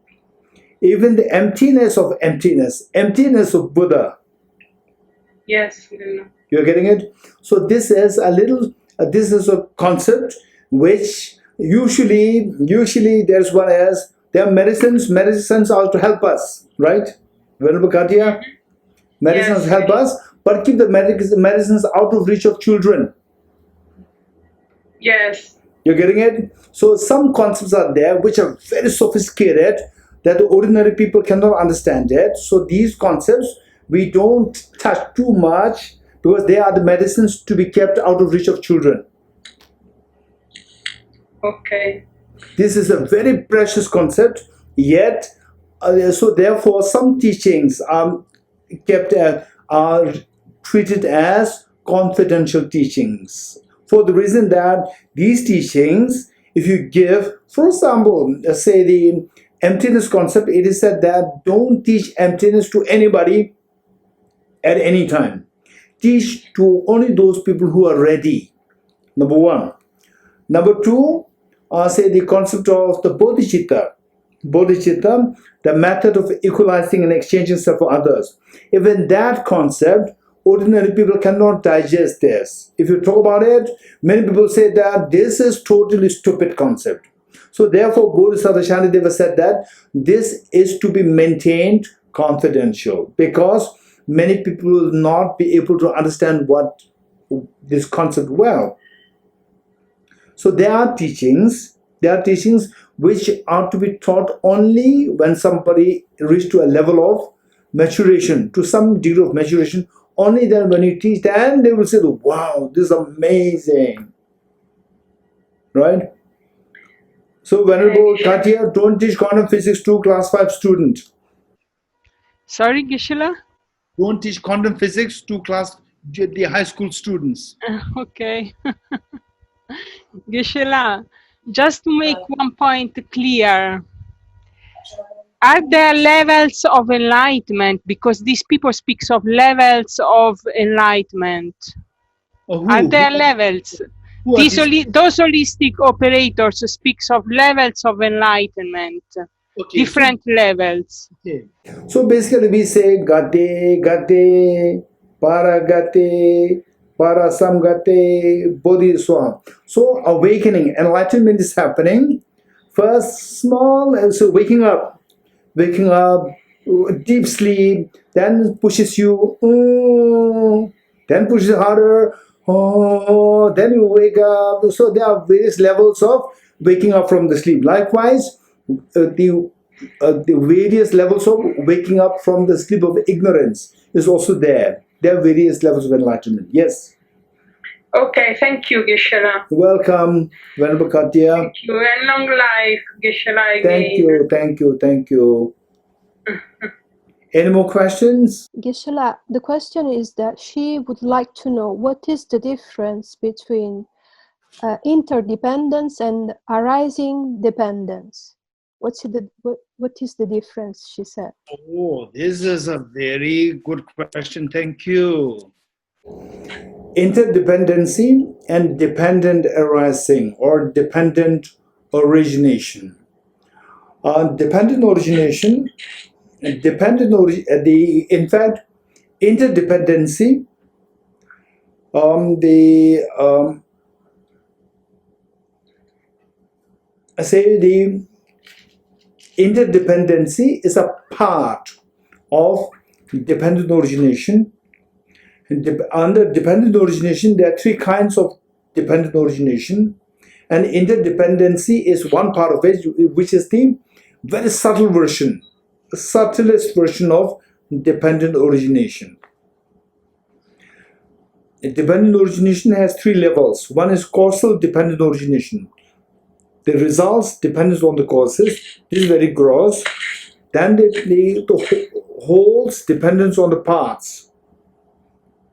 even the emptiness of Buddha. Yes. You're getting it? So this is a concept which usually there's one as there are medicines are to help us, right? Venerable Katia? Medicines help us, but keep the medicines out of reach of children. Yes. You're getting it? So some concepts are there which are very sophisticated that the ordinary people cannot understand it. So these concepts we don't touch too much because they are the medicines to be kept out of reach of children. Okay. This is a very precious concept, yet so therefore some teachings kept are treated as confidential teachings, for the reason that these teachings, if you give, for example, say the emptiness concept, it is said that don't teach emptiness to anybody at any time. Teach to only those people who are ready, number one. Number two, say the concept of the bodhicitta. Bodhicitta, the method of equalizing and exchanging self for others. Even that concept, ordinary people cannot digest this. If you talk about it, many people say that this is totally stupid concept. So therefore, Bodhisattva Shantideva said that this is to be maintained confidential, because many people will not be able to understand what this concept well. So there are teachings which are to be taught only when somebody reaches to a level of maturation, to some degree of maturation. Only then when you teach, then they will say, wow, this is amazing. Right? So Venerable Katya, don't teach quantum physics to class 5 students. Sorry, Geshe-la? Don't teach quantum physics to the high school students. Okay. Geshe-la, just to make one point clear, are there levels of enlightenment? Because these people speak of levels of enlightenment. Are there levels? Those holistic operators speak of levels of enlightenment, different levels. Okay. So basically we say gate, gate, paragate, parasamgate, bodhiswa. So awakening, enlightenment is happening. First small, so waking up, deep sleep, then pushes you, then pushes harder, then you wake up. So there are various levels of waking up from the sleep. Likewise, the various levels of waking up from the sleep of ignorance is also there. There are various levels of enlightenment. Yes. Okay, thank you, Geshe-la. Welcome, Venerable Katya. Thank you, and long life, Geshe-la. Thank you. Any more questions? Geshe-la, the question is that she would like to know what is the difference between interdependence and arising dependence. What is the difference, she said. Oh, this is a very good question. Thank you. Interdependency and dependent arising, or dependent origination. Dependent origination, in fact, interdependency, the interdependency is a part of dependent origination. Under dependent origination, there are three kinds of dependent origination, and interdependency is one part of it, which is the very subtle version, the subtlest version of dependent origination. Dependent origination has three levels. One is causal dependent origination. The results depends on the causes. This is very gross. Then the wholes dependence on the parts.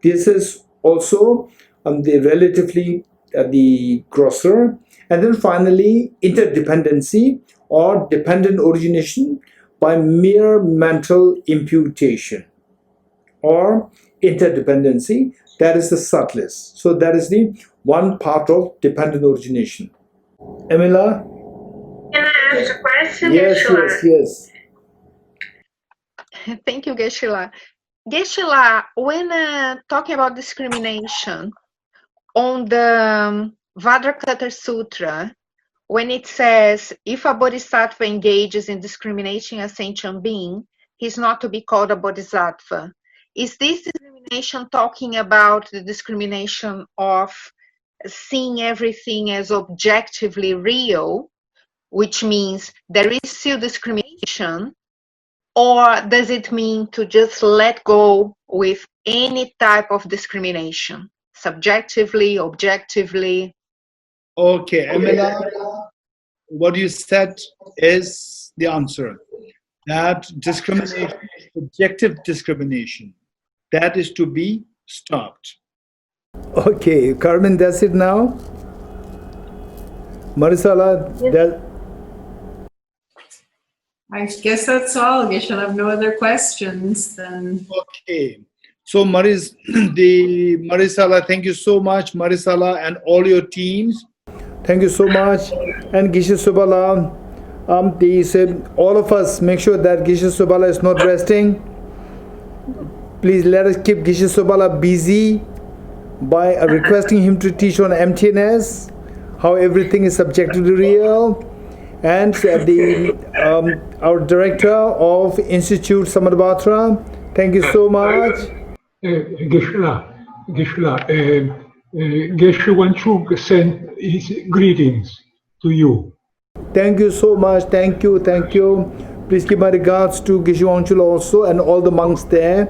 This is also the relatively the grosser. And then finally, interdependency, or dependent origination by mere mental imputation, or interdependency, that is the subtlest. So that is the one part of dependent origination. Emila? Can I ask a question? Yes. Thank you, Geshe-la. Geshe-la, when talking about discrimination, on the Vajrakata Sutra, when it says, if a bodhisattva engages in discriminating a sentient being, he's not to be called a bodhisattva. Is this discrimination talking about the discrimination of seeing everything as objectively real, which means there is still discrimination, or does it mean to just let go with any type of discrimination, subjectively, objectively? Okay, Emila, what you said is the answer. that discrimination, objective discrimination, that is to be stopped. Okay, Carmen, that's it now. Marisala, Yes. that. I guess that's all. I shall have no other questions then. Okay. So Marisala, thank you so much, Marisala, and all your teams. Thank you so much. And Geshe Subala, they said all of us make sure that Geshe Subala is not resting. Please let us keep Geshe Subala busy by requesting him to teach on emptiness, how everything is subjectively real. And our director of Institute Samadhi, thank you so much. Geshe Wanchuk sent his greetings to you. Thank you so much. Thank you. Thank you. Please give my regards to Geshe Wanchul also and all the monks there.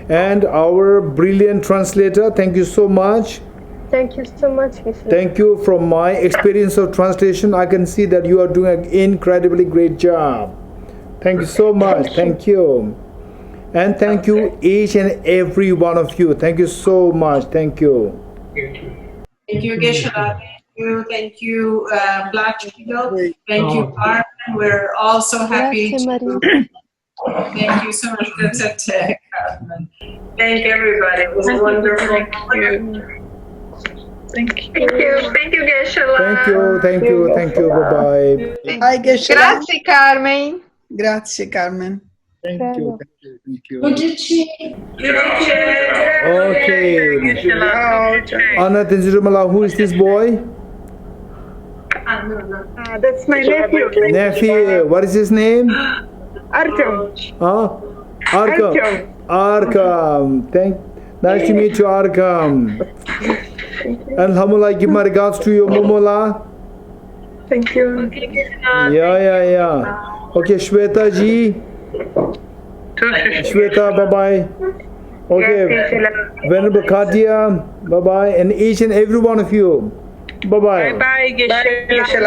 And our brilliant translator, thank you so much. Thank you so much, Geshe. Thank you. From my experience of translation, I can see that you are doing an incredibly great job. Thank you so much. Thank you. And thank you, each and every one of you. Thank you so much. Thank you. Thank you, Geshe. Thank you, Black Eagle. Thank you, Carmen. We're all so happy. Thank you so much, Carmen. Thank everybody. It was wonderful. Thank you. Thank you, Geshe. Thank you. Thank you. Thank you. Bye-bye. Bye, Geshe. Grazie, Carmen. Grazie, Carmen. Thank you. Thank you. Okay. Anna Tinjurumala, who is this boy? That's my nephew. Nephew. What is his name? Artyom. Arkam. Arkam. Nice to meet you, Arkam. And Hamula, give my regards to your Mumula. Thank you. Yeah. Okay, Shweta ji. Shweta, bye-bye. Okay, Venerable Katia, bye-bye. And each and every one of you, bye-bye. Bye, Geshe.